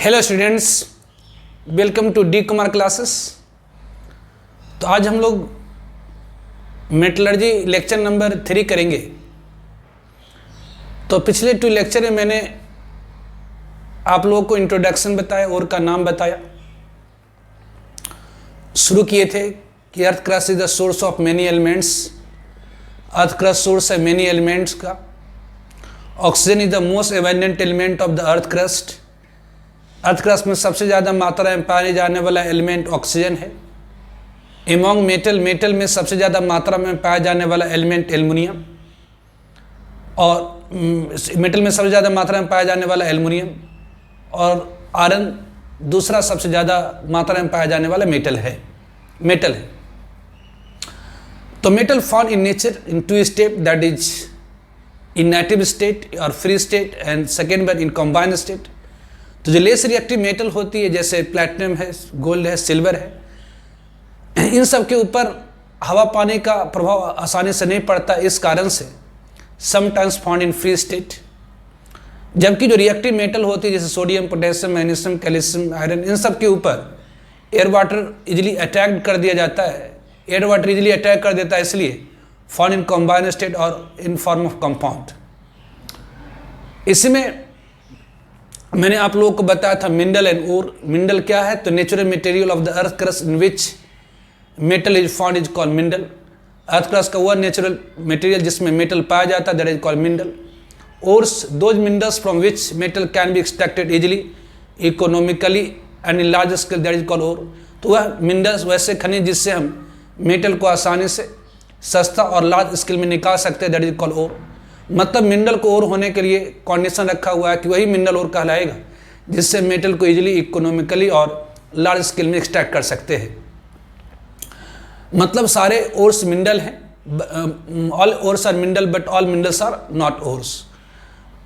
Hello students, welcome to D Kumar classes. तो आज हम लोग मेटलर्जी लेक्चर नंबर 3 करेंगे। तो पिछले 2 लेक्चर में मैंने आप लोगों को इंट्रोडक्शन बताया और का नाम बताया। शुरू किए थे कि earth crust is the source of many elements. Earth crust source है मेनी एलिमेंट्स का। Oxygen is the most abundant element of the earth crust. Earth crust में सबसे ज़्यादा मात्रा में पाए जाने वाला एलिमेंट ऑक्सीजन है। एमोंग मेटल में सबसे ज़्यादा मात्रा में पाया जाने वाला एलिमेंट एल्युमिनियम, और मेटल में सबसे ज़्यादा मात्रा में पाया जाने वाला एल्युमिनियम, और आयरन दूसरा सबसे ज़्यादा मात्रा में पाया जाने वाला मेटल है। तो metal found in nature in 2 step, that is in native state और free state, and second one in combined state. तो जो लेस रिएक्टिव मेटल होती है जैसे प्लैटिनम है, गोल्ड है, सिल्वर है, इन सब के ऊपर हवा पानी का प्रभाव आसानी से नहीं पड़ता। इस कारण से sometimes found in free state. जबकि जो रिएक्टिव मेटल होती है जैसे sodium, potassium, magnesium, calcium, iron, इन सब के ऊपर एयर वाटर इजिली अटैक कर दिया जाता है। एयर वाटर इजिली अटैक कर देता है, इसलिए फाउंड इन कॉम्बाइंड स्टेट और इन फॉर्म ऑफ कंपाउंड। इसमें मैंने आप लोगों को बताया था मिनरल एंड ओर। मिनरल क्या है? तो natural material of the earth crust in which metal is found is called mineral. Earth crust का वह नेचुरल मटेरियल जिसमें मेटल पाया जाता है, that is called mineral. Ores, those minerals from which metal can be extracted easily, economically and in large scale, that is called ore. तो वह minerals वैसे खनिज जिससे हम मेटल को आसानी से सस्ता और लार्ज स्केल में निकाल सकते हैं, दैट इज कॉल्ड ओर। मतलब मिनरल को ओर होने के लिए कंडीशन रखा हुआ है कि वही मिनरल ओर कहलाएगा जिससे मेटल को इजीली, इकोनॉमिकली और लार्ज स्केल में एक्सट्रैक्ट कर सकते हैं। मतलब सारे ओर्स मिनरल हैं। All ores are mineral but all minerals are not ores.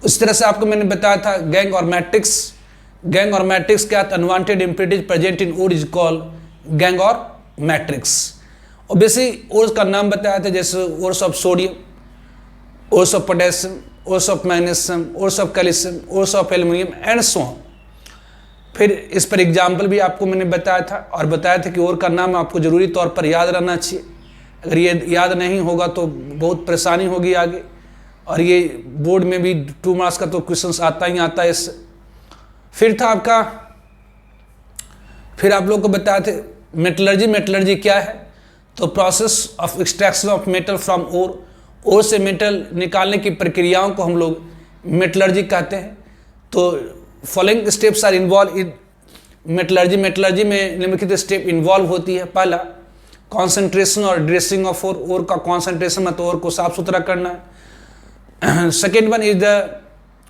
उस तरह से आपको मैंने बताया था गैंग और मैट्रिक्स। गैंग और मैट्रिक्स क्या? Unwanted impurities present in ore is called gangue और मैट्रिक्स। ऑब्वियसली ओर्स का नाम बताया था जैसे ores of sodium, ores of potassium, ores of magnesium, ores of calcium, ores of aluminium and so on. फिर इस पर एग्जाम्पल भी आपको मैंने बताया था, और बताया था कि ओर का नाम आपको जरूरी तौर पर याद रहना चाहिए। अगर ये याद नहीं होगा तो बहुत परेशानी होगी आगे, और ये बोर्ड में भी 2 मार्क्स का तो क्वेश्चन आता ही आता है इससे। फिर था आपका, फिर आप लोग को बताया थे मेटलर्जी। मेटलर्जी क्या है? तो process of extraction of metal from ore. Ore से मेटल निकालने की प्रक्रियाओं को हम लोग मेटलर्जी कहते हैं। तो following steps are involve in metallurgy. Metallurgy में निम्नलिखित स्टेप इन्वॉल्व होती है। पहला, कॉन्सेंट्रेशन और ड्रेसिंग ऑफ ओर। ओर का कॉन्सेंट्रेशन मतलब ओर को साफ सुथरा करना है। Second one is the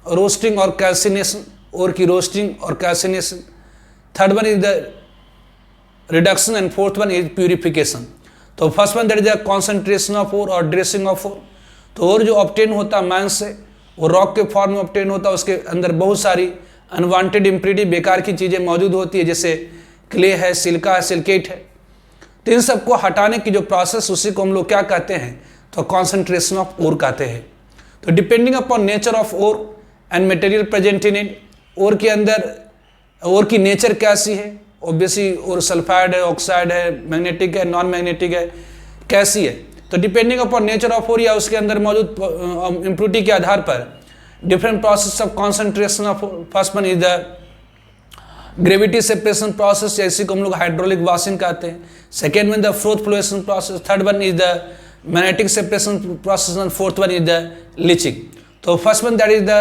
roasting और कैल्सिनेशन। ओर की रोस्टिंग और calcination. Third one is the reduction and fourth one is purification. तो first one that is the concentration of ore और ड्रेसिंग ऑफ ओर। तो ओर जो ऑब्टेन होता है mine से, वो रॉक के फॉर्म में ऑब्टेन होता है। उसके अंदर बहुत सारी अनवांटेड इम्प्योरिटी, बेकार की चीज़ें मौजूद होती है, जैसे क्ले है, सिलिका है, सिलिकेट है। तो इन सबको हटाने की जो प्रोसेस, उसी को हम लोग क्या कहते हैं? तो कॉन्सेंट्रेशन ऑफ ओर कहते हैं। तो depending upon nature of ore and material present in it, ore के अंदर ओर की नेचर कैसी है, ऑब्वियसली और सल्फाइड है, ऑक्साइड है, मैग्नेटिक है, नॉन मैग्नेटिक है, कैसी है। तो depending upon nature of ore या उसके अंदर मौजूद इम्प्योरिटी के आधार पर different process of concentration of. First one is the gravity separation process, जैसे को हम लोग हाइड्रोलिक वॉशिंग कहते हैं। Second one the froth flotation process. Third one is the magnetic separation process and fourth one is the leaching. तो first one that is the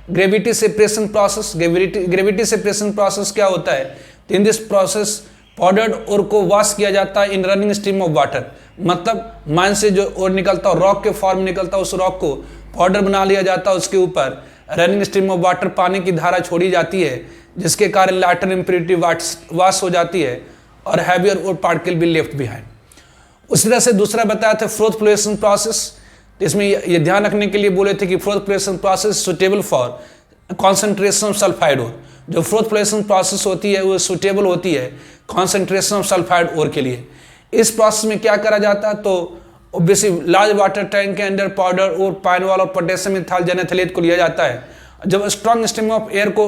gravity separation process. Gravity separation process क्या होता है? In this process powdered ore को wash किया जाता है इन running stream of water. मतलब mine से जो ओर निकलता है, रॉक के फॉर्म निकलता है, उस रॉक को पाउडर बना लिया जाता है। उसके ऊपर रनिंग स्ट्रीम ऑफ वाटर, पानी की धारा छोड़ी जाती है, जिसके कारण लाइटर इम्प्योरिटी वॉश हो जाती है और हैवियर ओर पार्टिकल भी लेफ्ट बिहाइंड। उसी तरह से दूसरा बताया था फ्लोथ फ्लोएशन प्रोसेस। इसमें ये ध्यान रखने के लिए बोले थे कि froth flotation process suitable for concentration of sulphide ore. जो फ्लोथ फ्लोएशन प्रोसेस होती है वो सुटेबल होती है कॉन्सेंट्रेशन ऑफ सल्फाइड ओर के लिए। इस प्रोसेस में क्या करा जाता है? तो ऑब्वियसली लार्ज वाटर टैंक के अंदर पाउडर और पाइनवाल और पोटेशियम मिथाइल जेनेथलेट को लिया जाता है। जब स्ट्रॉन्ग स्ट्रीम ऑफ एयर को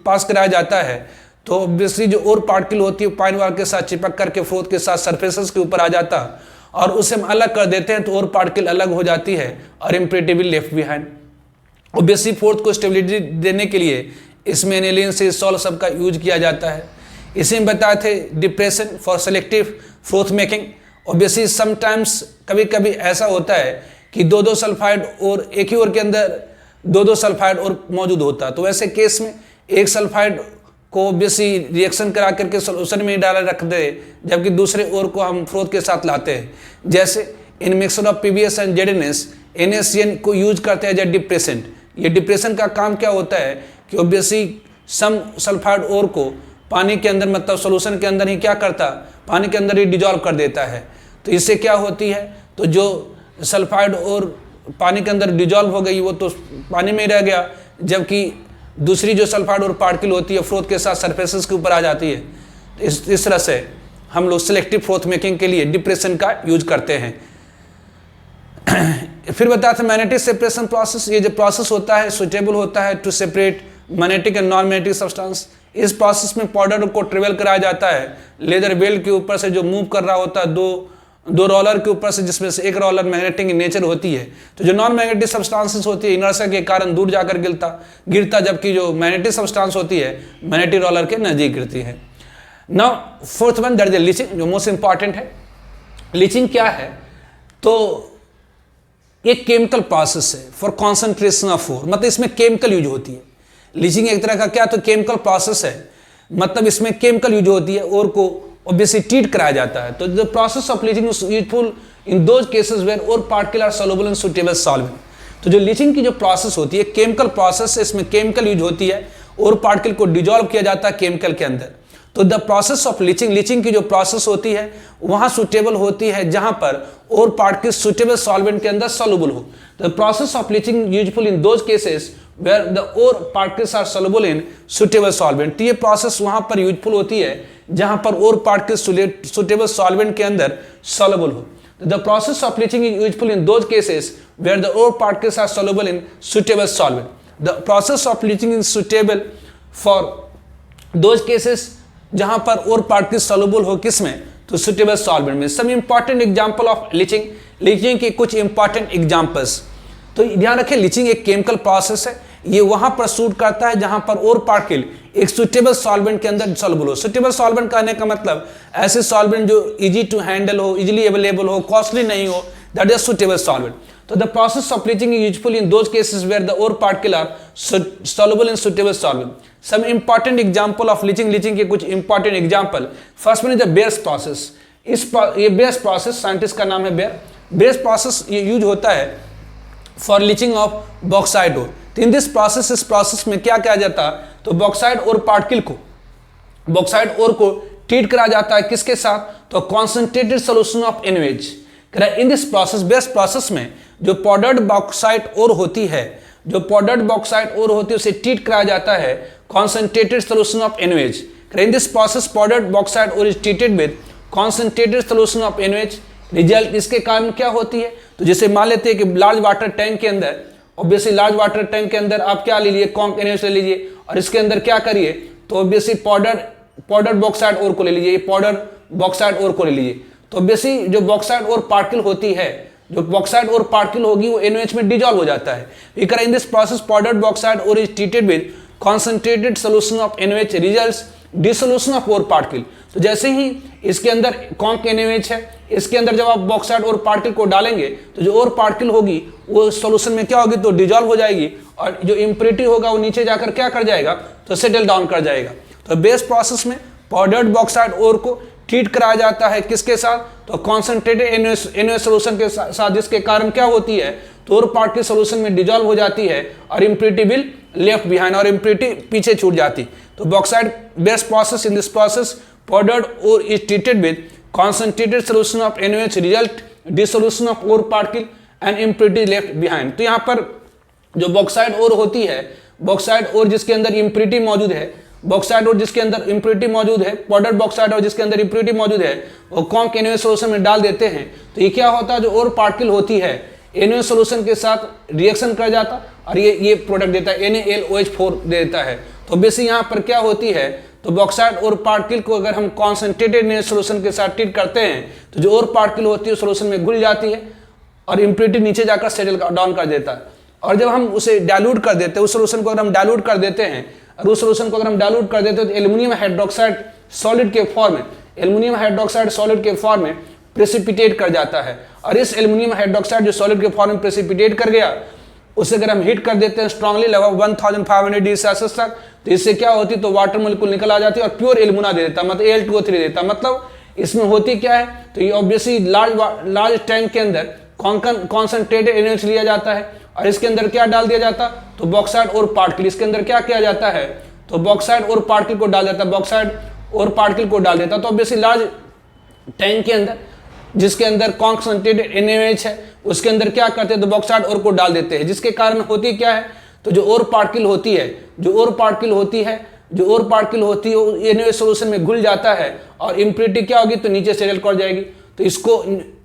पास कराया जाता है तो ऑब्वियसली जो और पार्टिकल होती है पानी वाल के साथ चिपक करके फ्रोथ के साथ सरफेसेस के ऊपर आ जाता और उसे हम अलग कर देते हैं तो और पार्टिकल अलग हो जाती है और impurity will left behind. Obviously fourth को स्टेबिलिटी देने के लिए इसमें एनिलीन से सॉल्व सब का यूज किया जाता है। इसी में बताए थे depression for selective froth making. Obviously sometimes कभी कभी ऐसा होता है कि दो दो सल्फाइड और एक ही ओर के अंदर दो दो सल्फाइड और मौजूद होता है, तो वैसे केस में एक सल्फाइड को ऑब्वियसली रिएक्शन करा करके सोल्यूशन में डाला रख दे जबकि दूसरे ओर को हम फ्रोथ के साथ लाते हैं। जैसे in mixture of PbS and ZnS NaCN को यूज करते हैं एज डिप्रेसेंट। ये डिप्रेशन का काम क्या होता है कि ऑब्वियसली सम सल्फाइड ओर को पानी के अंदर मतलब सोल्यूशन के अंदर ही क्या करता, पानी के अंदर ही डिजॉल्व कर देता है। तो इससे क्या होती है, तो जो सल्फाइड और पानी के अंदर डिजॉल्व हो गई वो तो पानी में ही रह गया, जबकि दूसरी जो सल्फाइड और पार्टिकल होती है फ्रोथ के साथ सरफेसेस के ऊपर आ जाती है। तो इस तरह से हम लोग सिलेक्टिव फ्रोथ मेकिंग के लिए डिप्रेशन का यूज करते हैं। फिर बताया था मैग्नेटिक सेपरेशन प्रोसेस। ये जो प्रोसेस होता है सुटेबल होता है to separate magnetic and non magnetic substance. इस प्रोसेस में पाउडर को ट्रेवल कराया जाता है लेदर बेल्ट के ऊपर से जो मूव कर रहा होता है दो रोलर के ऊपर से, जिसमें से एक रोलर मैग्नेटिक इन नेचर होती है। तो जो नॉन मैग्नेटिक सब्सटेंसेस होती है इनर्शिया के कारण दूर जाकर गिरता जबकि जो मैग्नेटिक सब्सटेंस होती है मैग्नेटिक रोलर के नजदीक गिरती है। Now fourth one that is leaching, जो मोस्ट इंपॉर्टेंट है। लीचिंग क्या है, तो एक केमिकल प्रोसेस है फॉर कॉन्सेंट्रेशन ऑफ ओर, मतलब इसमें केमिकल यूज होती है। लीचिंग एक तरह का क्या, तो केमिकल प्रोसेस है, मतलब इसमें केमिकल यूज होती है और को ऑब्वियसली ट्रीट कराया जाता है। तो the process of leaching is useful in those cases where ore particle are soluble in suitable solvent. तो जो लीचिंग की जो प्रोसेस होती है केमिकल प्रोसेस है, इसमें केमिकल यूज होती है और पार्टिकल को डिजॉल्व किया जाता है केमिकल के अंदर। तो the process of leaching, leaching की जो प्रोसेस होती है वहां सुटेबल होती है जहां पर और पार्टिकल सुटेबल सॉल्वेंट के अंदर सॉल्युबल हो। The process of leaching useful in those cases where the ore particles are soluble in suitable solvent. तो ये प्रोसेस वहां पर यूजफुल होती है जहां पर और पार्टिकल सुटेबल सॉल्वेंट के अंदर सॉल्युबल हो। The process of leaching is useful in those cases where the ore particles are soluble in suitable solvent. The process of leaching is suitable for those cases जहां पर और particle soluble हो किसमें, तो suitable solvent में। Some important example of leaching, leaching के कुछ important examples. तो ध्यान रखें लीचिंग एक केमिकल प्रोसेस है, ये वहां पर सूट करता है जहां पर और पार्टिकल एक सुटेबल सॉल्वेंट के अंदर सॉल्युबल हो। सुटेबल सॉल्वेंट कहने का मतलब ऐसे सॉल्वेंट जो इजी टू हैंडल हो, इजीली अवेलेबल हो, कॉस्टली नहीं हो, दैट इज सुटेबल सॉल्वेंट। तो the process of leaching is useful in those cases where the ore particle are soluble in suitable solvent. Some important example of leaching, leaching के कुछ important example. First one is the Bayer's process. ये Bayer's process, scientist का नाम है Bayer. Bayer's process ये use होता है for leaching of bauxite ore. तो इन दिस प्रोसेस, इस प्रोसेस में क्या किया जाता है, तो बॉक्साइट और पार्टिकल को, बॉक्साइट ओर को ट्रीट करा जाता है किसके साथ, तो concentrated solution of NaOH। In this process, bears process में जो पाउडर्ड बॉक्साइट ओर होती है, जो पाउडर्ड बॉक्साइट ओर होती है उसे ट्रीट कराया जाता है concentrated solution of NaOH। In this process powdered bauxite ore is treated with concentrated solution of NaOH। Result इसके कारण क्या होती है, तो जैसे मान लेते हैं कि लार्ज वाटर टैंक के अंदर, ऑब्वियसली लार्ज वाटर टैंक के अंदर आप क्या ले लीजिए, कॉन्क NaOH ले लीजिए और इसके अंदर क्या करिए, तो ऑब्वियसली पाउडर बॉक्साइट ओर को ले लीजिए, पाउडर बॉक्साइट ओर को ले लीजिए। तो ऑब्वियसली जो बॉक्साइट और पार्टिकल होती है, जो बॉक्साइट और पार्टिकल होगी वो NaOH में डिजॉल्व हो जाता है। In this process powdered bauxite ore is treated with concentrated solution of NaOH, results dissolution of ore particle. तो जैसे ही इसके अंदर कॉन्क NaOH है, इसके अंदर जब आप बॉक्साइट और पार्टिकल को डालेंगे तो जो और पार्टिकल होगी वो सॉल्यूशन में क्या होगी, तो डिजॉल्व हो जाएगी और जो इम्प्योरिटी होगा वो नीचे जाकर क्या कर जाएगा, तो सेटल डाउन कर जाएगा। तो बेस प्रोसेस में पाउडर्ड बॉक्साइट और को ट्रीट कराया जाता है किसके साथ, तो कॉन्सेंट्रेटेड NaOH सॉल्यूशन के साथ, जिसके कारण क्या होती है, तो और पार्टिकल सॉल्यूशन में डिजॉल्व हो जाती है और इम्प्योरिटी विल लेफ्ट बिहाइंड, और इम्प्योरिटी पीछे छूट जाती। तो bauxite base process, in this process powdered ore is treated with concentrated solution of NaOH, result dissolution of ore particle and impurity left behind। तो यहाँ पर जो बॉक्साइड ओर होती है, बॉक्साइड ओर जिसके अंदर इम्प्योरिटी मौजूद है, बॉक्साइड और जिसके अंदर इम्प्योरिटी मौजूद है, पाउडर बॉक्साइड और जिसके अंदर इम्प्योरिटी मौजूद है, वो कॉन्क NaOH सॉल्यूशन में डाल देते हैं। तो ये क्या होता है, जो और पार्टिकल होती है NaOH सॉल्यूशन के साथ रिएक्शन कर जाता और ये प्रोडक्ट देता है NaLOH4 देता है। तो बेसिक यहाँ पर क्या होती है, तो बॉक्साइड और पार्टिकल को अगर हम कॉन्सेंट्रेटेड NaOH सोल्यूशन के साथ ट्रीट करते हैं तो जो और पार्टिकल होती है सोल्यूशन में घुल जाती है और इम्प्योरिटी नीचे जाकर सेटल डाउन कर देता है। और जब हम उसे डाइल्यूट कर देते हैं, उस सोल्यूशन को अगर हम डाइल्यूट कर देते हैं और उस सोल्यूशन को अगर हम डाइल्यूट कर देते हैं तो एल्युमिनियम हाइड्रोक्साइड सॉलिड के फॉर्म में, एल्युमिनियम हाइड्रोक्साइड सॉलिड के फॉर्म में प्रेसिपिटेट कर जाता है। और इस एल्युमिनियम हाइड्रोक्साइड जो सॉलिड के फॉर्म में प्रेसिपिटेट कर गया, उसे अगर हम हीट कर देते हैं स्ट्रांगली लगभग 1500 डिग्री सेल्सियस तक, तो इससे क्या होती है, तो वाटर मोलिक्यूल निकल आ जाती है और प्योर एल्युमिना दे देता है, मतलब Al2O3 देता है। मतलब इसमें होती क्या है, तो ये ऑब्वियसली लार्ज टैंक के अंदर कॉन्सेंट्रेटेड NaOH लिया जाता है और इसके अंदर क्या डाल दिया जाता, तो बॉक्साइड और पार्टिकल। इसके अंदर क्या किया जाता है, तो बॉक्साइड और पार्टिकल को डाल देता है, बॉक्साइड और पार्टिकल को डाल देता है। तो ऑब्वियसली लार्ज टैंक के अंदर जिसके अंदर कॉन्सेंट्रेटेड NaOH है, उसके अंदर क्या करते हैं, तो बॉक्साइड और को डाल देते हैं, जिसके कारण होती क्या है, तो जो और पार्टिकल होती है, जो और पार्टिकल होती है NaOH सोल्यूशन में घुल जाता है और इम्प्योरिटी क्या होगी, तो नीचे सेटल कर जाएगी। तो इसको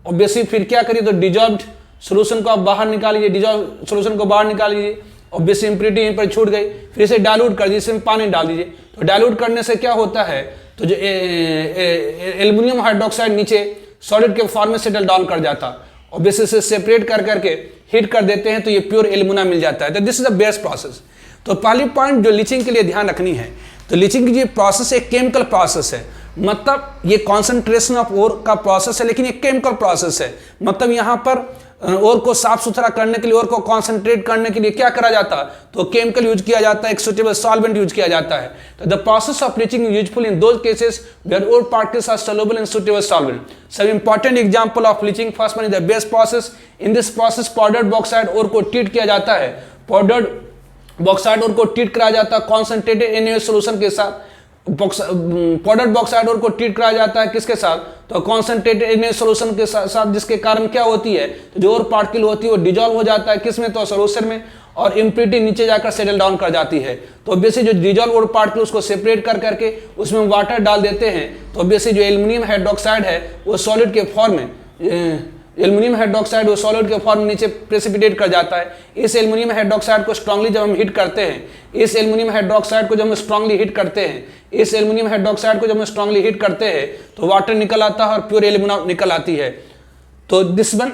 ऑब्वियसली फिर क्या करिए, तो डिजॉल्व्ड सोल्यूशन को आप बाहर निकाल लीजिए, डिजॉल्व सोल्यूशन को बाहर निकाल लीजिए, ऑब्वियसली इम्प्योरिटी यहीं पर छूट गई, फिर इसे डाइल्यूट कर दीजिए, इसमें पानी डाल दीजिए। तो डाइल्यूट करने से क्या होता है, तो जो एल्युमिनियम हाइड्रोक्साइड नीचे सॉलिड के फॉर्म में सेटल डाउन कर जाता, ऑब्वियसली इसे सेपरेट कर करके हीट कर देते हैं तो ये प्योर एल्युमिना मिल जाता है। तो this is the best process. तो पहली पॉइंट जो लीचिंग के लिए ध्यान रखनी है, तो लीचिंग की जो प्रोसेस एक केमिकल प्रोसेस है, मतलब ये कॉन्सेंट्रेशन ऑफ ओर का प्रोसेस है, लेकिन ये केमिकल प्रोसेस है। मतलब यहाँ पर ओर को साफ सुथरा करने के लिए, ओर को कॉन्सेंट्रेट करने के लिए क्या करा जाता, तो केमिकल यूज किया जाता है, एक सुटेबल सॉल्वेंट यूज किया जाता है। तो the process of leaching is useful in those cases where ore particles are soluble in suitable solvent. Some important example of leaching, first one is the base process. In this process powdered bauxite ओर को treat किया जाता है, powdered bauxite ओर को treat कराया जाता है concentrated NaOH solution के साथ। पाउडर्ड बॉक्साइड ओर को ट्रीट कराया जाता है किसके साथ, तो कॉन्सेंट्रेटेड NaOH सोल्यूशन के साथ, जिसके कारण क्या होती है, तो जो और पार्टिकल होती है वो डिजॉल्व हो जाता है किसमें, तो सोल्यूशन में, और इम्प्योरिटी नीचे जाकर सेटल डाउन कर जाती है। तो ऑब्वियसली जो डिजॉल्व और पार्टिकल उसको सेपरेट कर करके उसमें वाटर डाल देते हैं, तो ऑब्वियसली जो एल्युमिनियम हाइड्रोक्साइड है वो सॉलिड के फॉर्म में, एल्युमिनियम हाइड्रोक्साइड वो सॉलिड के फॉर्म में नीचे प्रेसिपिटेट कर जाता है। इस एल्युमिनियम हाइड्रोक्साइड को स्ट्रांगली जब हम हीट करते हैं, इस एल्युमिनियम हाइड्रोक्साइड को जब हम स्ट्रांगली हीट करते हैं, इस एल्युमिनियम हाइड्रोक्साइड को जब हम स्ट्रांगली हीट करते हैं तो वाटर निकल आता है और प्योर एल्युमिना निकल आती है। तो this one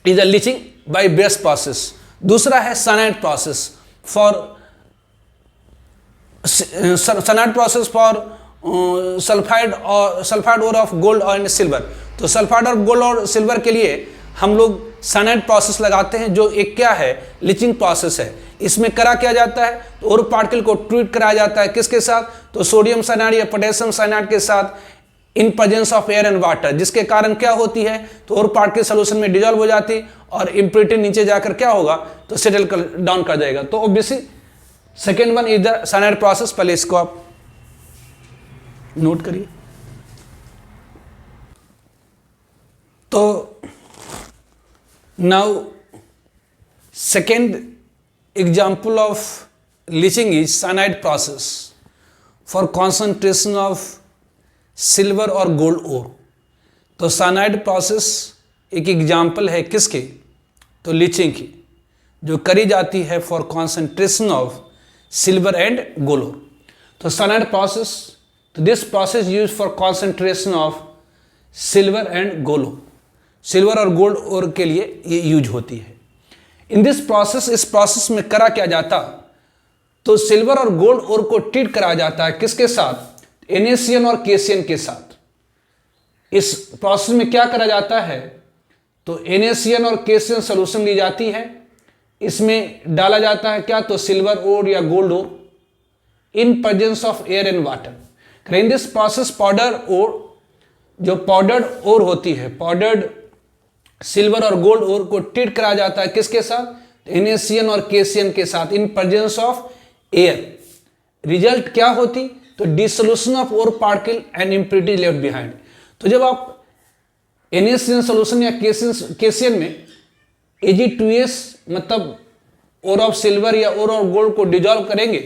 is a leaching by base process. दूसरा है cyanide process for sulphide ore of gold and silver. तो सल्फाइड ऑफ गोल्ड और सिल्वर के लिए हम लोग साइनाइड प्रोसेस लगाते हैं, जो एक क्या है, लीचिंग प्रोसेस है। इसमें करा क्या जाता है, तो और पार्टिकल को ट्रीट कराया जाता है किसके साथ, तो सोडियम साइनाइड या पोटेशियम साइनाइड के साथ, in presence of air and water, जिसके कारण क्या होती है, तो और पार्टिकल सोल्यूशन में डिजॉल्व हो जाती और इम्प्योरिटी नीचे जाकर क्या होगा, तो सेटल डाउन कर जाएगा। तो obviously second one is the cyanide process. पहले इसको आप नोट करिए। तो now second example of leaching is cyanide process for concentration of silver और गोल्ड ओर। तो साइनाइड प्रोसेस एक एग्जाम्पल है किसकी, तो लीचिंग की, जो करी जाती है for concentration of silver and gold ore. तो साइनाइड प्रोसेस, तो this process use for concentration of silver and gold ore. Silver और गोल्ड ओर के लिए ये यूज होती है। इन दिस प्रोसेस, इस प्रोसेस में करा क्या जाता, तो सिल्वर और गोल्ड ओर को ट्रीट कराया जाता है किसके साथ, NaCN और KCN के साथ। इस प्रोसेस में क्या करा जाता है, तो NaCN और KCN सोल्यूशन ली जाती है, इसमें डाला जाता है क्या, तो सिल्वर ओर या gold ore in presence of air and water. In this process powder ore, जो पाउडर्ड ओर होती है, पाउडर्ड सिल्वर और गोल्ड ओर को ट्रीट कराया जाता है किसके साथ, NaCN और KCN के साथ in presence of air. Result क्या होती, तो dissolution of ore particle and impurity left behind. तो जब आप NaCN सोल्यूशन या KCN में Ag2S मतलब ओर ऑफ सिल्वर या ओर ऑफ गोल्ड को डिजॉल्व करेंगे,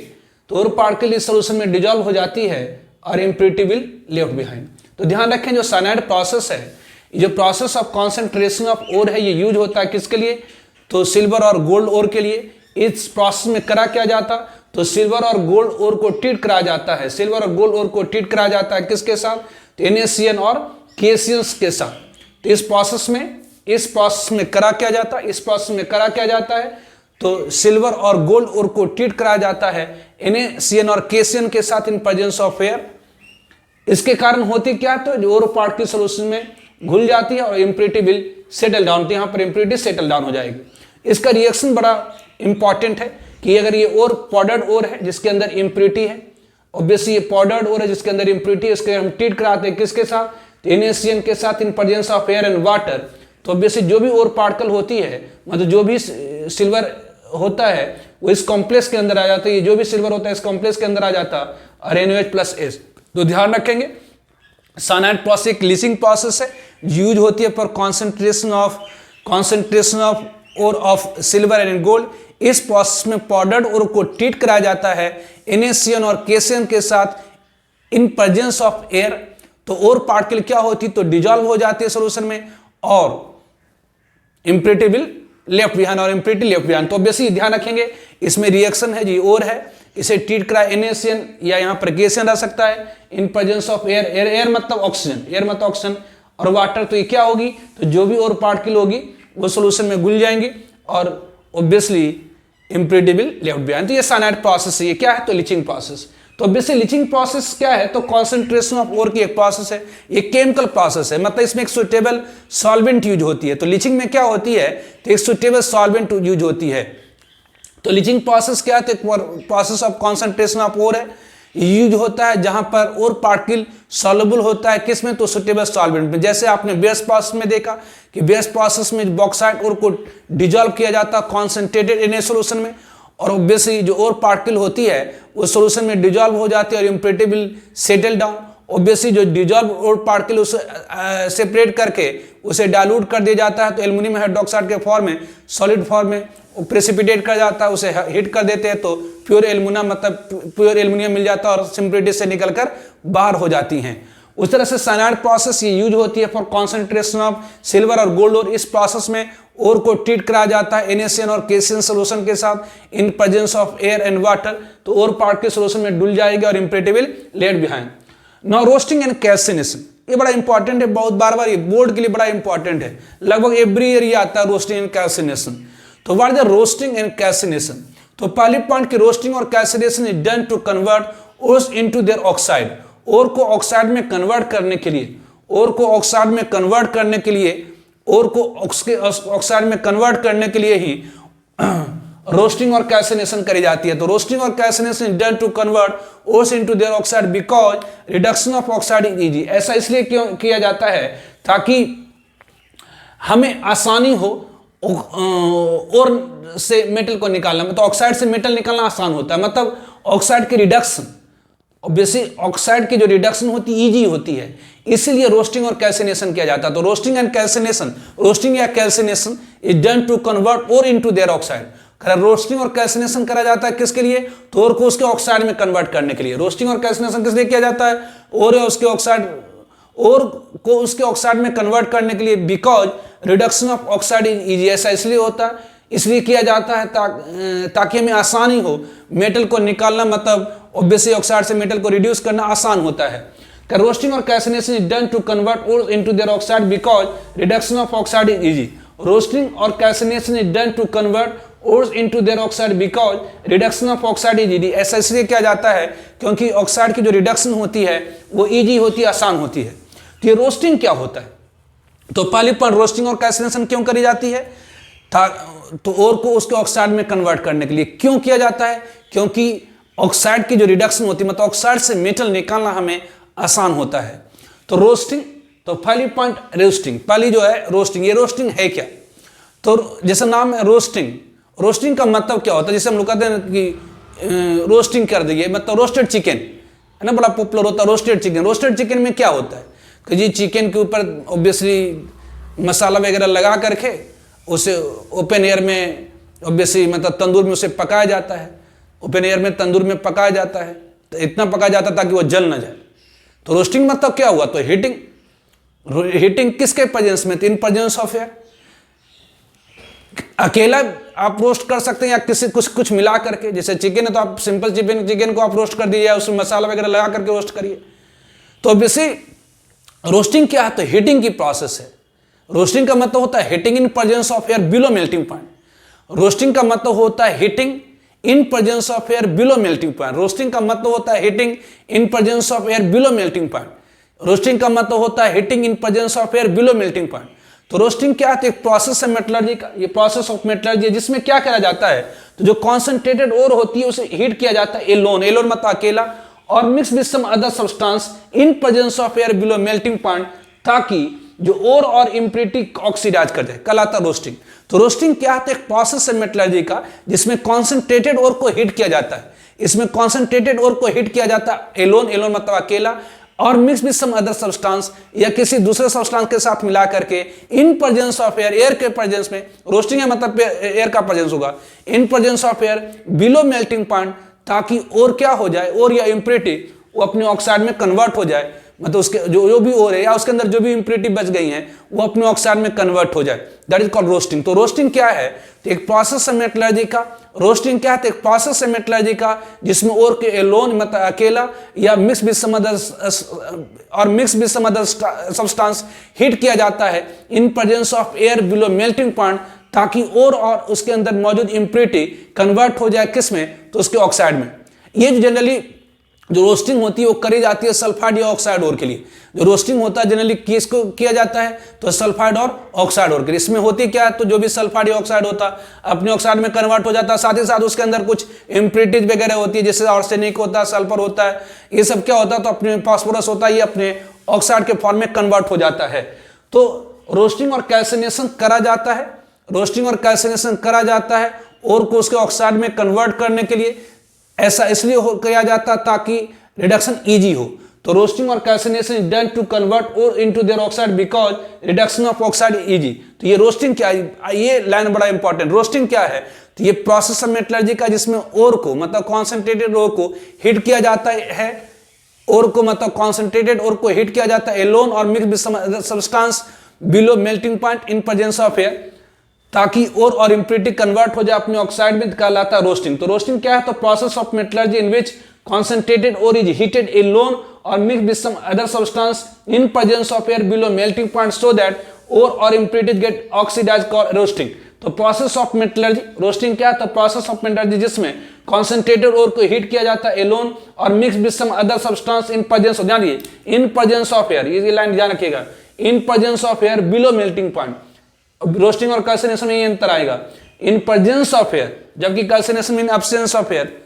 तो ओर पार्टिकल इस सोल्यूशन में डिजॉल्व हो जाती है और इम्प्योरिटी विल लेफ्ट बिहाइंड। तो ध्यान रखें, जो साइनाइड प्रोसेस है, जो process of concentration of ore है, ये यूज होता है किसके लिए, तो सिल्वर और गोल्ड ओर के लिए। इस प्रोसेस में करा क्या जाता, तो सिल्वर और गोल्ड ओर को ट्रीट करा जाता है, सिल्वर और गोल्ड ओर को ट्रीट करा जाता है किसके साथ, तो NaCN और KCl के साथ। तो इस प्रोसेस में करा क्या जाता, इस प्रोसेस में करा क्या जाता है, तो सिल्वर और गोल्ड ओर को ट्रीट कराया जाता है NaCN और KCl के साथ इन प्रेजेंस ऑफ एयर। इसके कारण होती क्या, तो जो ओर पार्ट की सोल्यूशन में घुल जाती है और इम्प्योरिटी विल सेटल डाउन, तो यहाँ पर इम्प्योरिटी सेटल डाउन हो जाएगी। इसका रिएक्शन बड़ा इंपॉर्टेंट है कि अगर ये ओर पाउडर्ड ओर है जिसके अंदर इम्प्योरिटी है, ऑब्वियसली ये पाउडर्ड ओर है जिसके अंदर इम्प्योरिटी है, इसके हम ट्रीट कराते हैं किसके साथ, तो NaCN के साथ in presence of air and water. तो ऑब्वियसली जो भी ओर पार्टिकल होती है, मतलब जो भी सिल्वर होता है वो इस कॉम्प्लेक्स के अंदर आ जाता है, ये जो भी सिल्वर होता है इस कॉम्प्लेक्स के अंदर आ जाता और NaOH+H। तो ध्यान रखेंगे साइनाइड प्रोसेस एक लीचिंग प्रोसेस है, यूज होती है for concentration of ore of silver and gold. इस प्रोसेस में पाउडर्ड ओर को ट्रीट कराया जाता है NaCN और KCl के साथ इन प्रेजेंस ऑफ एयर। तो ओर पार्टिकल क्या होती, तो डिजॉल्व हो जाती है सोल्यूशन में और इम्प्योरिटी विल लेफ्ट बिहाइंड और इम्प्योरिटी लेफ्ट बिहाइंड। तो ऑब्वियसली ध्यान रखेंगे इसमें रिएक्शन है जी, ओर है, इसे ट्रीट करा NaCN या यहाँ पर KCl रह सकता है in presence of air. Air मतलब ऑक्सीजन और वाटर। तो ये क्या होगी, तो जो भी ओर पार्टिकल होगी वो सोल्यूशन में घुल जाएंगी और obviously impurity will left behind. तो ये साइनाइड प्रोसेस है, ये क्या है, तो लीचिंग प्रोसेस। तो ऑब्वियसली लीचिंग प्रोसेस क्या है, तो कॉन्सेंट्रेशन ऑफ ओर की एक प्रोसेस है, ये केमिकल प्रोसेस है, मतलब इसमें एक सुटेबल सॉल्वेंट यूज होती है। तो लीचिंग में क्या होती है, तो एक सुटेबल सॉल्वेंट यूज होती है। तो लीचिंग प्रोसेस क्या है, तो एक process of concentration of ore है, यूज होता है जहां पर ओर पार्टिकल सॉल्युबल होता है किसमें, तो सुटेबल सॉल्वेंट में। जैसे आपने बेस प्रोसेस में देखा कि बेस प्रोसेस में बॉक्साइट ओर को डिजॉल्व किया जाता कॉन्सेंट्रेटेड Na सोल्यूशन में, और ऑब्वियसली जो ओर पार्टिकल होती है वो सोल्यूशन में डिजॉल्व हो जाती है और impurity will settle down. Obviously जो डिजॉल्व ओर पार्टिकल उसे सेपरेट करके उसे डाइल्यूट कर दिया जाता है, तो एल्युमिनियम हाइड्रोक्साइड के फॉर्म में, सॉलिड फॉर्म में प्रेसिपिटेट कर जाता है, उसे हीट कर देते हैं तो प्योर एल्युमिनियम मतलब प्योर एल्युमिनियम मिल जाता है और इम्प्योरिटी से निकलकर बाहर हो जाती हैं। उस तरह से साइनाइड प्रोसेस ये यूज होती है फॉर कॉन्सेंट्रेशन ऑफ सिल्वर और गोल्ड। और इस प्रोसेस में ओर को ट्रीट कराया जाता है NaCN और KCl सोल्यूशन के साथ in presence of air and water. तो ओर पार्ट के सोल्यूशन में डुल जाएगी और impurity will left behind. Now roasting and calcination, ये बड़ा इंपॉर्टेंट है, बहुत बार ये बोर्ड के लिए बड़ा इंपॉर्टेंट है, लगभग एवरी ईयर ये आता है रोस्टिंग एंड कैल्सिनेशन। तो what is the roasting and calcination, तो पहली पॉइंट की रोस्टिंग और calcination is done to convert ores into their oxide. Ore को ऑक्साइड में कन्वर्ट करने के लिए, ओर को ऑक्साइड में कन्वर्ट करने के लिए, ओर को ऑक्साइड में कन्वर्ट करने के लिए ही रोस्टिंग और कैल्सिनेशन करी जाती है। तो रोस्टिंग और calcination is done to convert ores into their oxide because reduction of oxide is easy. ऐसा इसलिए क्यों किया जाता है ताकि हमें आसानी हो और से मेटल को निकालना, मतलब ऑक्साइड से मेटल निकालना आसान होता है, मतलब ऑक्साइड की रिडक्शन, ऑब्वियसली ऑक्साइड की जो रिडक्शन होती है इजी होती है, इसीलिए रोस्टिंग और कैल्सिनेशन किया जाता है। तो रोस्टिंग एंड कैल्सिनेशन, रोस्टिंग या calcination is done to convert ore into their oxide. Roasting और कैल्सिनेशन करा जाता है किसके लिए, तो ओर को उसके ऑक्साइड में कन्वर्ट करने के लिए। रोस्टिंग और कैल्सिनेशन किस लिए किया जाता है, ओर उसके ऑक्साइड, ओर को उसके ऑक्साइड में कन्वर्ट करने के लिए, because reduction of oxide is easy. ऐसा इसलिए होता है, इसलिए किया जाता है ताकि हमें आसानी हो मेटल को निकालना, मतलब ऑब्वियसली ऑक्साइड से मेटल को रिड्यूस करना आसान होता है। रोस्टिंग और calcination is done to convert ore into their oxide because reduction of oxide is easy. Roasting और calcination is done to convert ore into their oxide because reduction of oxide is easy. ऐसा इसलिए किया जाता है क्योंकि oxide की जो reduction होती है वो इजी होती है, आसान होती है। तो ये रोस्टिंग क्या होता है, तो पहली पॉइंट रोस्टिंग और कैल्सिनेशन क्यों करी जाती है, तो ओर को उसके ऑक्साइड में कन्वर्ट करने के लिए। क्यों किया जाता है, क्योंकि ऑक्साइड की जो रिडक्शन होती है, मतलब ऑक्साइड से मेटल निकालना हमें आसान होता है। तो रोस्टिंग, तो पहली पॉइंट रोस्टिंग, पहली जो है रोस्टिंग। ये रोस्टिंग है क्या, तो जैसे नाम है रोस्टिंग, रोस्टिंग का मतलब क्या होता है, जैसे हम लोग कहते हैं कि रोस्टिंग कर दिए, मतलब रोस्टेड चिकन है ना, बड़ा पॉपुलर होता है रोस्टेड चिकन। रोस्टेड चिकन में क्या होता है कि जी चिकन के ऊपर ऑब्वियसली मसाला वगैरह लगा करके उसे ओपन एयर में, ऑब्वियसली मतलब तंदूर में उसे पकाया जाता है, ओपन एयर में तंदूर में पकाया जाता है, तो इतना पकाया जाता है ताकि वो जल ना जाए। तो रोस्टिंग मतलब क्या हुआ, तो हीटिंग। हीटिंग किसके प्रेजेंस में, इन प्रेजेंस ऑफ एयर। अकेला आप रोस्ट कर सकते हैं या किसी कुछ कुछ मिला करके, जैसे चिकन है तो आप सिंपल चिकन को आप रोस्ट कर दीजिए, उसमें मसाला वगैरह लगा करके रोस्ट करिए। तो वैसे रोस्टिंग क्या है, तो हीटिंग की प्रोसेस है। रोस्टिंग का मतलब होता है heating in presence of air below melting point. Roasting का मतलब होता है heating in presence of air below melting point. Roasting का मतलब होता है heating in presence of air below melting point. Roasting का मतलब होता है heating in presence of air below melting point. तो रोस्टिंग क्या है, तो एक प्रोसेस है मेटलर्जी का, ये प्रोसेस ऑफ मेटलर्जी है, जिसमें क्या करा जाता है, तो जो कॉन्सेंट्रेटेड ओर होती है उसे हीट किया जाता है एलोन, एलोन मतलब अकेला, और mix with some other substance in presence of air below melting point, ताकि जो ओर और इम्प्योरिटी ऑक्सीडाइज कर जाए, कहलाता रोस्टिंग। तो रोस्टिंग क्या है, एक प्रोसेस है मेटलर्जी का जिसमें कॉन्सेंट्रेटेड ओर को हीट किया जाता है। इसमें कॉन्सेंट्रेटेड ओर को हीट किया जाता है एलोन, एलोन मतलब अकेला, और mix with some other substance या किसी दूसरे सब्सटेंस के साथ मिला करके in presence of air, air के प्रेजेंस में, रोस्टिंग है मतलब एयर का प्रेजेंस होगा, in presence of air below melting point, ताकि और क्या हो जाए, और या इम्प्योरिटी वो अपने ऑक्साइड में कन्वर्ट हो जाए, मतलब उसके जो भी और है या उसके अंदर जो भी इम्प्योरिटी बच गई है वो अपने ऑक्साइड में कन्वर्ट हो जाए, दैट इज कॉल्ड रोस्टिंग। तो रोस्टिंग क्या है, तो एक प्रोसेस है मेटलर्जी का। रोस्टिंग क्या है, तो एक प्रोसेस है मेटलर्जी का जिसमें और के एलोन मतलब अकेला या mix with some other substance heat किया जाता है in presence of air below melting point, ताकि और उसके अंदर मौजूद इम्प्योरिटी कन्वर्ट हो जाए किसमें, तो उसके ऑक्साइड में। ये जनरली जो रोस्टिंग होती है वो करी जाती है सल्फाइड या ऑक्साइड ओर के लिए। जो रोस्टिंग होता है जनरली किसको किया जाता है, तो सल्फाइड और ऑक्साइड ओर के लिए। इसमें होती क्या है, तो जो भी सल्फाइड या ऑक्साइड होता है अपने ऑक्साइड में कन्वर्ट हो जाता है, साथ ही साथ उसके अंदर कुछ इम्प्योरिटीज वगैरह होती है, जैसे आर्सेनिक होता है, सल्फर होता है, ये सब क्या होता है, तो अपने फास्फोरस होता है, ये अपने ऑक्साइड के फॉर्म में कन्वर्ट हो जाता है। तो रोस्टिंग और कैल्सिनेशन करा जाता है, रोस्टिंग और कैल्सिनेशन करा जाता है और को उसके ऑक्साइड में कन्वर्ट करने के लिए। ऐसा इसलिए किया जाता ताकि रिडक्शन इजी हो। तो रोस्टिंग और calcination is done to convert ore into their oxide because reduction of oxide easy. तो ये रोस्टिंग क्या है, ये लाइन बड़ा इंपॉर्टेंट। रोस्टिंग क्या है, तो ये प्रोसेस ऑफ मेटलर्जी का जिसमें ओर को मतलब कॉन्सेंट्रेटेड ओर को हीट किया जाता है, ओर को मतलब कॉन्सेंट्रेटेड ओर को हीट किया जाता है एलोन और mix with some substance below melting point in presence of air, ताकि और इम्प्योरिटी कन्वर्ट हो जाए अपने ऑक्साइड में, कहलाता है रोस्टिंग। तो रोस्टिंग क्या है, तो process of metallurgy in which concentrated ore is heated alone or mixed with some other substance in presence of air below melting point so that ore or impurities get oxidized, called roasting। तो process of metallurgy, roasting क्या है, तो process of metallurgy जिसमें concentrated ore को heat किया जाता है alone और mix with some other substance in presence, ध्यान दिए, इन प्रेजेंस ऑफ एयर, ये लाइन ध्यान रखिएगा, in presence of air below melting point. Roasting और कैल्सिनेशन में ये अंतर आएगा, इन प्रेजेंस ऑफ एयर, जबकि calcination mean absence of air.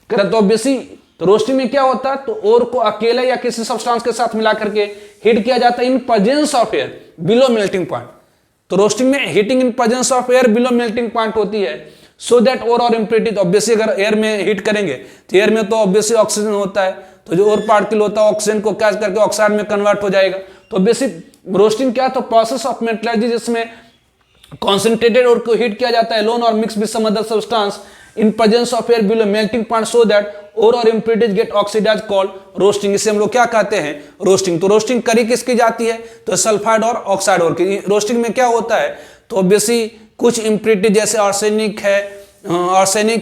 तो बेसी तो रोस्टिंग में क्या होता है, तो ओर को अकेला या किसी सब्सटेंस के साथ मिला करके हीट किया जाता है in presence of air below melting point. तो रोस्टिंग में heating in presence of air below melting point होती है, सो दैट ओर और इम्प्योरिटी। ऑब्वियसली अगर एयर में हीट करेंगे तो एयर में तो ऑब्वियसली ऑक्सीजन होता है, तो जो और पार्टिकल होता है ऑक्सीजन को कैच करके ऑक्साइड में कन्वर्ट हो जाएगा। तो बेसिक रोस्टिंग क्या, तो प्रोसेस ऑफ मेटलर्जी जिसमें कॉन्सेंट्रेटेड ओर को हीट किया जाता है एलोन और mix with some other substance in presence of air below melting point so that ore और impurities get oxidized, called roasting। इसे हम लोग क्या कहते हैं, रोस्टिंग। तो रोस्टिंग करी किसकी जाती है, तो सल्फाइड और ऑक्साइड ओर की। रोस्टिंग में क्या होता है, तो ऑब्वियसली कुछ इम्प्योरिटी जैसे आर्सेनिक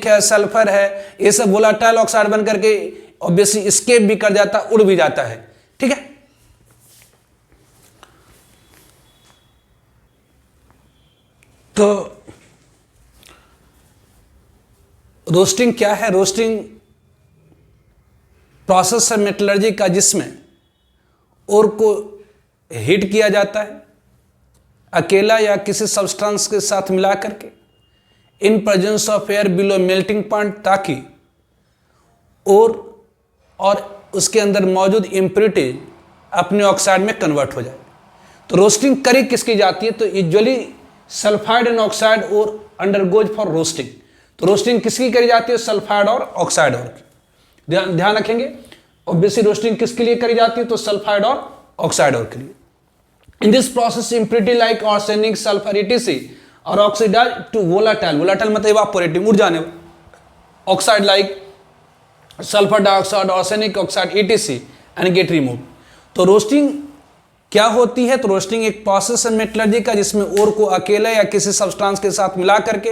है, सल्फर है, ये सब वोलेटाइल ऑक्साइड बन करके ऑब्वियसली एस्केप भी कर जाता, उड़ भी जाता है, ठीक है। तो रोस्टिंग क्या है, रोस्टिंग प्रोसेस है मेटलर्जी का जिसमें ओर को हीट किया जाता है अकेला या किसी सब्सटेंस के साथ मिला करके in presence of air below melting point, ताकि ओर और उसके अंदर मौजूद इम्प्योरिटी अपने ऑक्साइड में कन्वर्ट हो जाए। तो रोस्टिंग करी किसकी जाती है, तो यूजुअली सल्फाइड एंड ऑक्साइड और अंडरगोज फॉर रोस्टिंग। तो रोस्टिंग किसकी करी जाती है, सल्फाइड और ऑक्साइड और की। ध्यान रखेंगे, ऑब्वियसली रोस्टिंग किसके लिए करी जाती है, तो सल्फाइड और ऑक्साइड और के लिए। In this process impurity like arsenic, sulphur etc और ऑक्सीडाइज टू वोलेटाइल, वोलेटाइल मतलब इवापोरेटिंग, उड़ जाने, oxide like sulphur dioxide, arsenic oxide etc and get remove. तो रोस्टिंग क्या होती है? तो रोस्टिंग एक प्रोसेस है मेटलर्जी का जिसमें ओर को अकेले या किसी सब्सटेंस के साथ मिला करके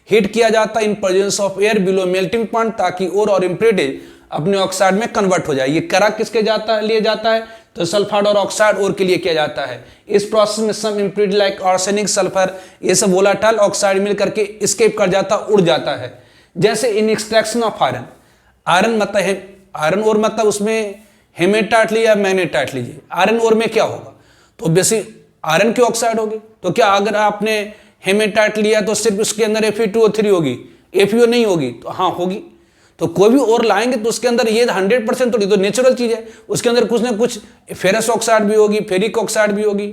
हीट किया जाता है in presence of air below melting point, ताकि ओर और इम्प्यूरिटीज अपने ऑक्साइड में कन्वर्ट हो जाए। ये करा किसके लिए जाता है? तो सल्फाइड और ऑक्साइड ओर के लिए किया जाता है। इस प्रोसेस में सम इम्प्यूरिटी लाइक आर्सेनिक, सल्फर, ये सब वोलाटाइल ऑक्साइड मिल करके एस्केप कर जाता, उड़ जाता है। जैसे इन एक्सट्रैक्शन ऑफ आयरन, आयरन मतलब है आयरन ओर, मतलब उसमें हेमेटाइट लीजिए या मैग्नेटाइट लीजिए, आयरन ओर में क्या होगा? तो बेसिक आयरन की ऑक्साइड होगी। तो क्या अगर आपने हेमेटाइट लिया तो सिर्फ उसके अंदर Fe2O3 होगी, FeO नहीं होगी? तो हाँ होगी। तो कोई भी और लाएंगे तो उसके अंदर ये 100% थोड़ी, तो नेचुरल चीज है, उसके अंदर कुछ ना कुछ फेरस ऑक्साइड भी होगी, फेरिक ऑक्साइड भी होगी।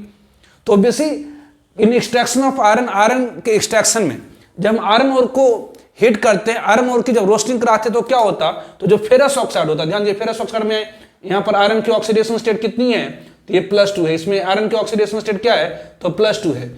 तो basic in extraction of iron, iron के एक्सट्रैक्शन में जब हम आयरन ओर को हीट करते हैं, आयरन ओर की जब रोस्टिंग कराते हैं तो क्या होता? तो जो फेरस ऑक्साइड होता है, ध्यान दीजिए फेरस ऑक्साइड में यहाँ पर आयरन की ऑक्सीडेशन स्टेट कितनी है? तो ये +2 है। इसमें आयरन की ऑक्सीडेशन स्टेट क्या है? तो +2 है।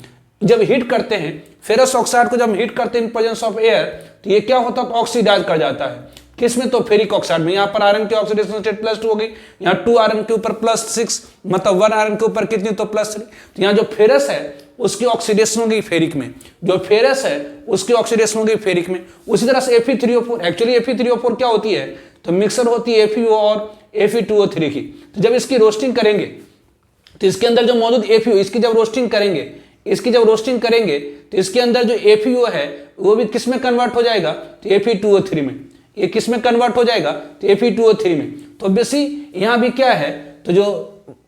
जब हीट करते हैं फेरस ऑक्साइड को, जब हीट करते हैं इन प्रेजेंस ऑफ एयर, तो ये क्या होता है? तो ऑक्सीडाइज कर जाता है। किसमें? तो फेरिक ऑक्साइड में। यहाँ पर आयरन की ऑक्सीडेशन स्टेट +2 हो गई, यहाँ 2 आयरन के ऊपर +6, मतलब 1 आयरन के ऊपर कितनी? तो +3। तो यहाँ जो फेरस है उसकी ऑक्सीडेशन हो गई फेरिक में, जो फेरस है उसकी ऑक्सीडेशन हो गई फेरिक में। उसी तरह से Fe3O4, एक्चुअली Fe3O4 क्या होती है? तो मिक्सर होती है FeO और Fe2O3 की। तो जब इसकी रोस्टिंग करेंगे तो इसके अंदर जो मौजूद FeO, इसकी जब रोस्टिंग करेंगे तो इसके अंदर जो FeO है वो भी किस में कन्वर्ट हो जाएगा? तो Fe2O3 में। ये किस में कन्वर्ट हो जाएगा? तो Fe2O3 में। तो बेसी यहाँ भी क्या है? तो जो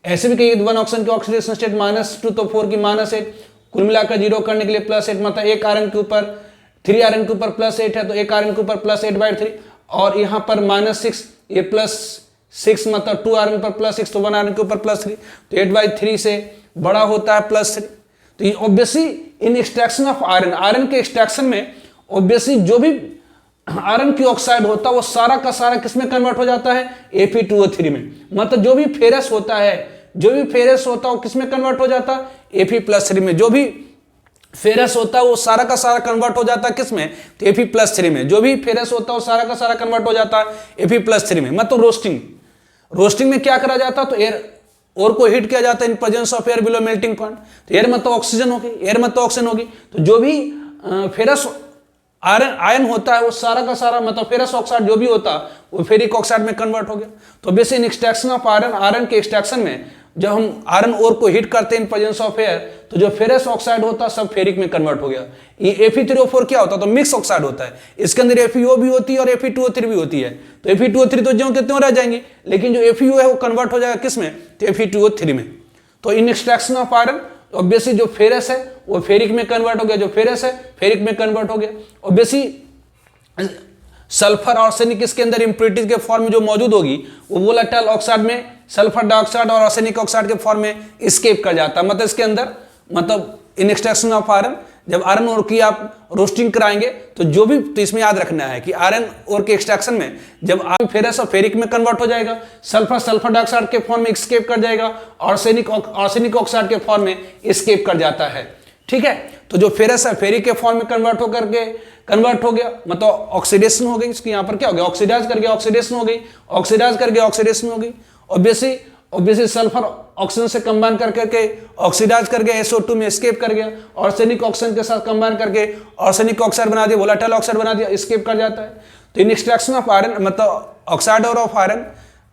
ऐसे भी कहिए 1 ऑक्सीजन की ऑक्सीडेशन स्टेट -2, तो 4 की -8, कुल मिलाकर 0 करने के लिए +8, मतलब 1 आयरन के ऊपर 3 आयरन के ऊपर +8 है, तो 1 आयरन के ऊपर +8/3, और यहाँ पर -6, ये +6 मतलब 2 आयरन पर +6, तो 1 आयरन के ऊपर +3, तो 8/3 से बड़ा होता है +3। तो ये obviously in extraction of iron, iron के एक्सट्रैक्शन में ऑब्वियसली जो भी आयरन की ऑक्साइड होता है वो सारा का सारा किसमें कन्वर्ट हो जाता है? Fe2O3 में। मतलब जो भी फेरस होता है, वो किसमें कन्वर्ट हो जाता है? Fe+3 में। जो भी फेरस होता है वो सारा का सारा कन्वर्ट हो जाता है किसमें? तो Fe+3 में। जो भी फेरस होता है वो सारा का सारा कन्वर्ट हो जाता है Fe+3 में। मतलब रोस्टिंग में क्या करा जाता है? तो एयर और को हीट किया जाता है in presence of air below melting point. तो एयर मतलब ऑक्सीजन होगी, एयर मतलब ऑक्सीजन होगी। तो जो भी फेरस आयन होता है वो सारा का सारा, मतलब फेरस ऑक्साइड जो भी होता वो फेरिक ऑक्साइड में कन्वर्ट हो गया। तो basic in extraction of iron, iron के एक्सट्रैक्शन में जब हम आयरन ओर को हीट करते हैं इन प्रेजेंस ऑफ एयर, तो जो फेरस ऑक्साइड होता है सब फेरिक में कन्वर्ट हो गया। ये Fe3O4 क्या होता है? तो मिक्स ऑक्साइड होता है। इसके अंदर FeO भी होती है और Fe2O3 भी होती है। तो Fe2O3 तो ज्यों के त्यों रह जाएंगे, लेकिन जो FeO है वो कन्वर्ट हो जाएगा किसमें? तो Fe2O3 में। तो इन एक्सट्रैक्शन ऑफ आयरन ऑब्वियसली जो फेरस है वो फेरिक में कन्वर्ट हो गया, जो फेरस है फेरिक में कन्वर्ट हो गया। ऑब्वियसली सल्फर और आर्सेनिक इसके अंदर इंप्योरिटीज के फॉर्म में जो मौजूद होगी वो वोलेटाइल ऑक्साइड में सल्फर डाइऑक्साइड और आर्सेनिक ऑक्साइड के फॉर्म में एस्केप कर जाता है। मतलब इसके अंदर, मतलब इन एक्सट्रैक्शन ऑफ आयरन, जब आयरन ओर की आप रोस्टिंग कराएंगे तो जो भी, तो इसमें याद रखना है कि आयरन ओर के एक्सट्रैक्शन में जब आप फेरस और फेरिक में कन्वर्ट हो जाएगा, सल्फर डाइऑक्साइड के फॉर्म में एस्केप कर जाएगा, आर्सेनिक ऑक्साइड के फॉर्म में एस्केप कर जाता है। ठीक है, तो जो फेरस है फेरिक के फॉर्म में कन्वर्ट हो गया, मतलब ऑक्सीडेशन हो गई। इसकी यहाँ पर क्या हो गया? ऑक्सीडाइज कर गया, ऑक्सीडेशन हो गई, ऑक्सीडाइज कर गया, ऑक्सीडेशन हो गई। ऑब्वियसली सल्फर ऑक्सीजन से कंबाइन करके ऑक्सीडाइज कर गया, SO2 में एस्केप कर गया, आर्सेनिक ऑक्सीजन के साथ कंबाइन करके आर्सेनिक ऑक्साइड बना दिया, वोलेटाइल ऑक्साइड बना दिया, एस्केप कर जाता है। तो इन एक्सट्रैक्शन ऑफ आयरन, मतलब ऑक्साइड और ऑफ आयरन,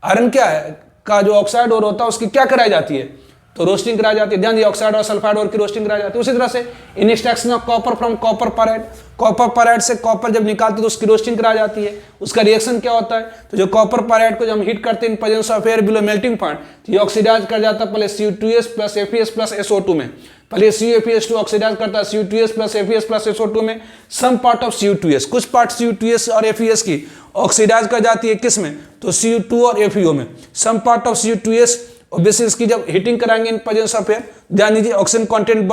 आयरन क्या है का जो ऑक्साइड और होता है उसकी क्या कराई जाती है? तो रोस्टिंग कराई जाती है। ध्यान दिए, ऑक्साइड और सल्फाइड और की रोस्टिंग कराई जाती है। उसी तरह से in extraction of copper from copper pyrite, copper pyrite से कॉपर जब निकालते तो उसकी रोस्टिंग कराई जाती है। उसका रिएक्शन क्या होता है? तो जो कॉपर पैराइड को जब हम हीट करते हैं इन presence of air below melting point, तो ये ऑक्सीडाइज कर जाता है पहले Cu2s plus Fe plus SO2 में। पहले CuFeS2 ऑक्सीडाइज करता है Cu2s plus Fe plus SO2 में। सम पार्ट ऑफ Cu2s, कुछ पार्ट Cu2s और Fes की ऑक्सीडाइज कर जाती है किसमें? तो Cu2 और FeO में। Some part of Cu2s obviously इसकी जब हीटिंग कराएंगे इन प्रेजेंस ऑफ एयर, ध्यान दीजिए ऑक्सीजन कंटेंट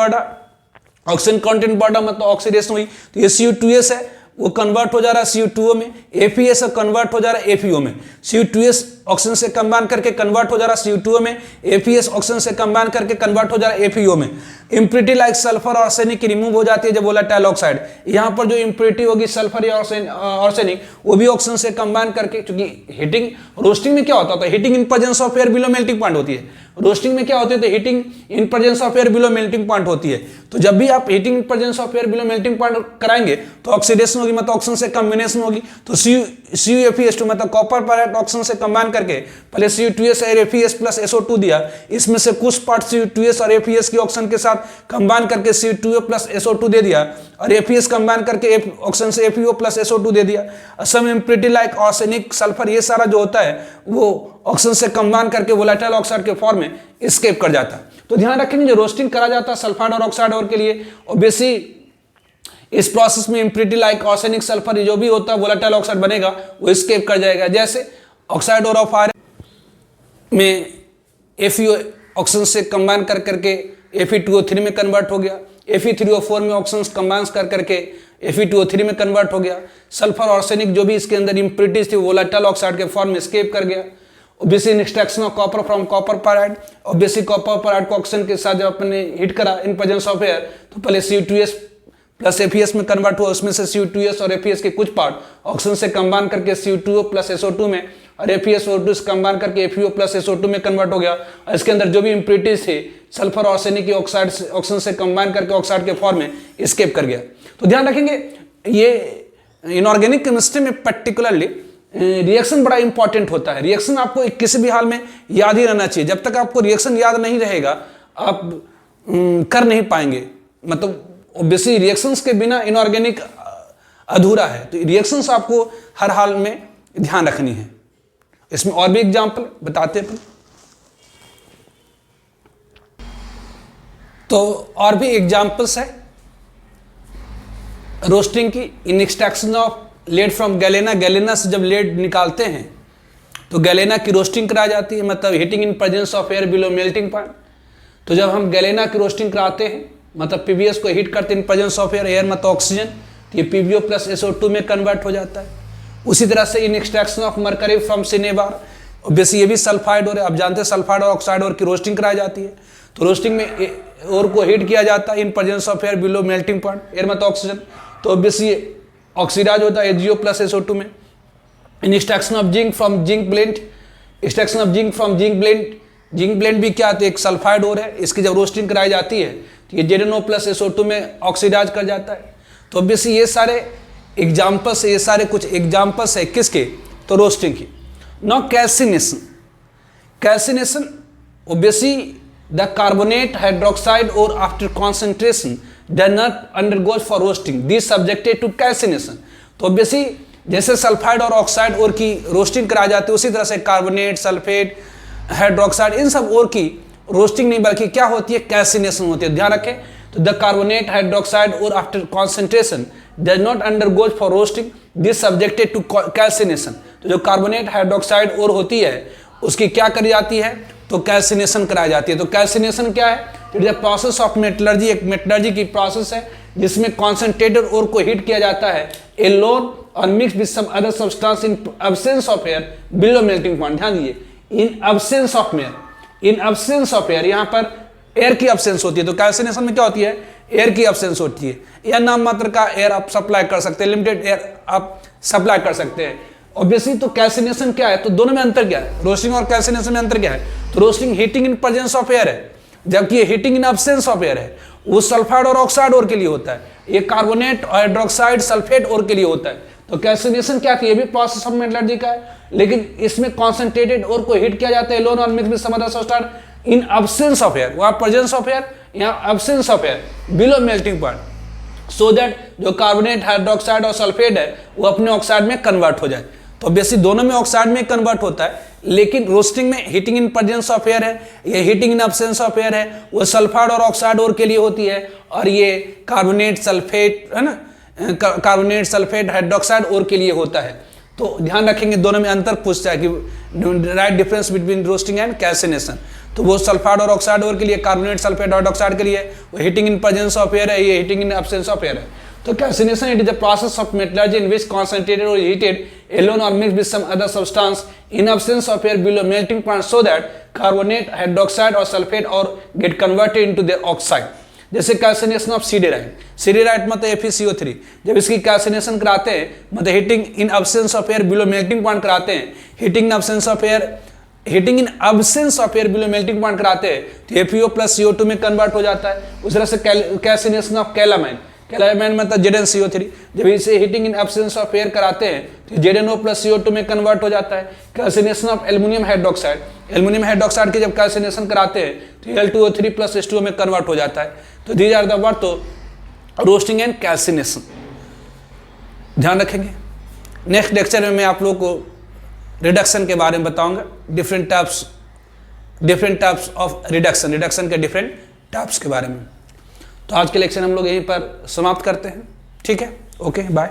बढ़ा, मतलब ऑक्सीडेशन हुई। तो ये Cu2s है वो कन्वर्ट हो जा रहा है Cu2O में, Fes कन्वर्ट हो जा रहा है FeO में। Cu2s ऑक्सीजन से कंबाइन करके कन्वर्ट हो जा रहा है Cu2O में, Fes ऑक्सीजन से कंबाइन करके कन्वर्ट हो जा रहा है FeO में। इंप्योरिटी लाइक सल्फर और आर्सेनिक की रिमूव हो जाती है जब वोलेटाइल ऑक्साइड, यहाँ पर जो इंप्योरिटी होगी सल्फर या आर्सेनिक वो भी ऑक्सीजन से कंबाइन करके, क्योंकि हीटिंग रोस्टिंग में क्या होता है? Heating in presence of air below melting point होती है। रोस्टिंग में क्या होती है, तो heating in presence of air below melting point होती है। तो जब भी आप heating in presence of air below melting point कराएंगे तो ऑक्सीडेशन होगी, मतलब ऑक्सीजन से कॉम्बिनेशन होगी। तो CuFeS2 मतलब कॉपर पर ऑक्सीजन से कंबाइन करके पहले Cu2S और Fe प्लस SO2 दिया, इसमें से कुछ पार्ट Cu2S और Fe की ऑक्सीजन के साथ कंबाइन करके Cu2 प्लस SO2 दे दिया, और Fe कंबाइन करके ऑक्सीजन से FeO प्लस SO2 दे दिया। सम इम्प्योरिटी लाइक आर्सेनिक, सल्फर, ये सारा जो होता है वो ऑक्सीजन से कंबाइन करके वोलेटाइल ऑक्साइड के फॉर्म में एस्केप कर जाता है। तो ध्यान रखेंगे जो रोस्टिंग करा जाता है सल्फाइड और ऑक्साइड और के लिए, ऑब्वियसली इस प्रोसेस में इम्प्योरिटी लाइक आर्सेनिक, सल्फर जो भी होता है वोलेटाइल ऑक्साइड बनेगा वो एस्केप कर जाएगा। जैसे ऑक्साइड और ऑफ आयरन में FeO ऑक्सीजन से कंबाइन कर करके Fe2O3 में कन्वर्ट हो गया, Fe3O4 में ऑक्सीजन कंबाइन कर करके Fe2O3 में कन्वर्ट हो गया। सल्फर आर्सेनिक जो भी इसके अंदर इम्प्योरिटीज थी वोलेटाइल ऑक्साइड के फॉर्म में एस्केप कर गया। Obviously in extraction of copper from copper pyrite, obviously copper pyrite को ऑक्सीजन के साथ जब अपने हिट करा इन प्रेजेंस ऑफ एयर तो पहले Cu2S प्लस FeS में कन्वर्ट हुआ, उसमें से Cu2S और FeS के कुछ पार्ट ऑक्सीजन से कंबाइन करके Cu2O प्लस SO2 में और FeSO2 से कंबाइन करके FeO प्लस SO2 में कन्वर्ट हो गया। और इसके अंदर जो भी इम्प्योरिटीज थे सल्फर और आर्सेनिक की ऑक्साइड ऑक्सीजन से कंबाइन करके ऑक्साइड के फॉर्म में एस्केप कर गया। तो ध्यान रखेंगे ये इनऑर्गेनिक केमिस्ट्री में पर्टिकुलरली रिएक्शन बड़ा इंपॉर्टेंट होता है। रिएक्शन आपको किसी भी हाल में याद ही रहना चाहिए। जब तक आपको रिएक्शन याद नहीं रहेगा आप कर नहीं पाएंगे, मतलब ऑब्वियसली रिएक्शंस के बिना इनऑर्गेनिक अधूरा है। तो रिएक्शंस आपको हर हाल में ध्यान रखनी है। इसमें और भी एग्जांपल बताते हैं तो और भी एग्जांपल्स है रोस्टिंग की। In extraction of lead from galena, galena से जब लेड निकालते हैं तो गैलेना की रोस्टिंग कराई जाती है, मतलब heating in presence of air below melting point. तो जब हम गैलेना की रोस्टिंग कराते हैं मतलब PbS को हीट करते हैं इन प्रेजेंस ऑफ एयर, एयर मतलब ऑक्सीजन, तो ये PbO प्लस SO2 में कन्वर्ट हो जाता है। उसी तरह से in extraction of mercury from cinnabar, obviously ये भी सल्फाइड और, आप जानते हैं सल्फाइड और ऑक्साइड और की रोस्टिंग कराई जाती है। तो रोस्टिंग में और को हीट किया जाता है in presence of air below melting point, air मतलब ऑक्सीजन, तो ऑब्वियसली ऑक्सीडाइज होता है HgO प्लस SO2 में। इन extraction of zinc from zinc blende, extraction of zinc from zinc blende, zinc blende भी क्या, तो एक सल्फाइड और है, इसकी जब रोस्टिंग कराई जाती है तो ये ZnO प्लस SO2 में ऑक्सीडाइज कर जाता है। तो ऑब्वियसली ये सारे एग्जाम्पल्स, ये सारे कुछ एग्जाम्पल्स है किसके, तो रोस्टिंग की। Now calcination, calcination obviously the carbonate hydroxide ore after concentration does not undergoes for roasting, these subjected to calcination। तो ऑब्वियसली जैसे सल्फाइड और ऑक्साइड और की रोस्टिंग कराई जाती है उसी तरह से कार्बोनेट, सल्फेट, हाइड्रोक्साइड इन सब और की रोस्टिंग नहीं बल्कि क्या होती है, कैल्सिनेशन होती है। ध्यान रखें तो the carbonate hydroxide ore after concentration does not undergoes for roasting, this subjected to calcination। तो जो कार्बोनेट हाइड्रोक्साइड और होती है उसकी क्या करी जाती है, तो कैल्सिनेशन कराई जाती है। तो कैल्सिनेशन क्या है, it is a process of metallurgy, एक मेटलर्जी की प्रोसेस है जिसमें कॉन्सेंट्रेटेड और को हीट किया जाता है एलोन और mix with some other substance in absence of air below melting point. ध्यान दीजिए in absence of air, in absence of air, यहाँ पर एयर की एब्सेंस होती है। तो कैल्सिनेशन में क्या होती है, एयर की एब्सेंस होती है, या नाम मात्र का एयर आप सप्लाई कर सकते हैं, लिमिटेड एयर आप सप्लाई कर सकते हैं। ऑब्वियसली तो कैल्सिनेशन क्या है, तो दोनों में अंतर क्या है, रोस्टिंग और कैल्सिनेशन में अंतर क्या है, तो roasting heating in presence of air है जबकि heating in absence of air है, वो सल्फाइड और ऑक्साइड और के लिए होता है, ये कार्बोनेट हाइड्रोक्साइड सल्फेट और के लिए होता है। तो कैल्सिनेशन क्या है, ये भी प्रोसेस ऑफ मेटलर्जी का है लेकिन इसमें कॉन्सेंट्रेटेड और को हीट किया जाता है एलोन और mix with some other substance in absence of air, वहां प्रेजेंस ऑफ एयर, यहाँ absence of air below melting point, so that जो कार्बोनेट हाइड्रोक्साइड और सल्फेट है वो अपने ऑक्साइड में कन्वर्ट हो जाए। तो बेसिक दोनों में ऑक्साइड में कन्वर्ट होता है, लेकिन रोस्टिंग में heating in presence of air है, ये heating in absence of air है, वो सल्फाइड और ऑक्साइड और के लिए होती है, और ये कार्बोनेट सल्फेट है ना, कार्बोनेट सल्फेट हाइड्रोक्साइड और के लिए होता है। तो ध्यान रखेंगे दोनों में अंतर पूछता है कि right difference between roasting and calcination. तो वो सल्फाइड और ऑक्साइड और के लिए, कार्बोनेट सल्फेट हाइड्रोक्साइड के लिए वो heating in presence of air है, ये heating in absence of air है। तो calcination it is a process of metallurgy in which concentrated or heated alone or mixed with some other substance in absence of air below melting point so that carbonate, hydroxide or sulfate or get converted into their oxide। जैसे calcination of siderite, siderite मतलब FeCO3, जब इसकी calcination कराते हैं मतलब heating in absence of air below melting point कराते हैं, heating in absence of air heating in absence of air below melting point कराते हैं तो FeO प्लस CO2 में कन्वर्ट हो जाता है। उस तरह से कैल्सिनेशन ऑफ कैलामाइन, कैलामाइन मतलब ZnCO3, जब इसे heating in absence of air कराते हैं तो ZnO प्लस CO2 में कन्वर्ट हो जाता है। Calcination of aluminium hydroxide, aluminium hydroxide के जब कैल्सिनेशन कराते हैं तो Al2O3 प्लस H2O में कन्वर्ट हो जाता है। तो दीज आर द वर्ड, तो रोस्टिंग एंड कैल्सिनेशन ध्यान रखेंगे। नेक्स्ट लेक्चर में मैं आप लोगों को रिडक्शन के बारे में बताऊंगा, डिफरेंट टाइप्स ऑफ रिडक्शन के डिफरेंट टाइप्स के बारे में। तो आज के लेक्चर हम लोग यहीं पर समाप्त करते हैं, ठीक है, ओके बाय।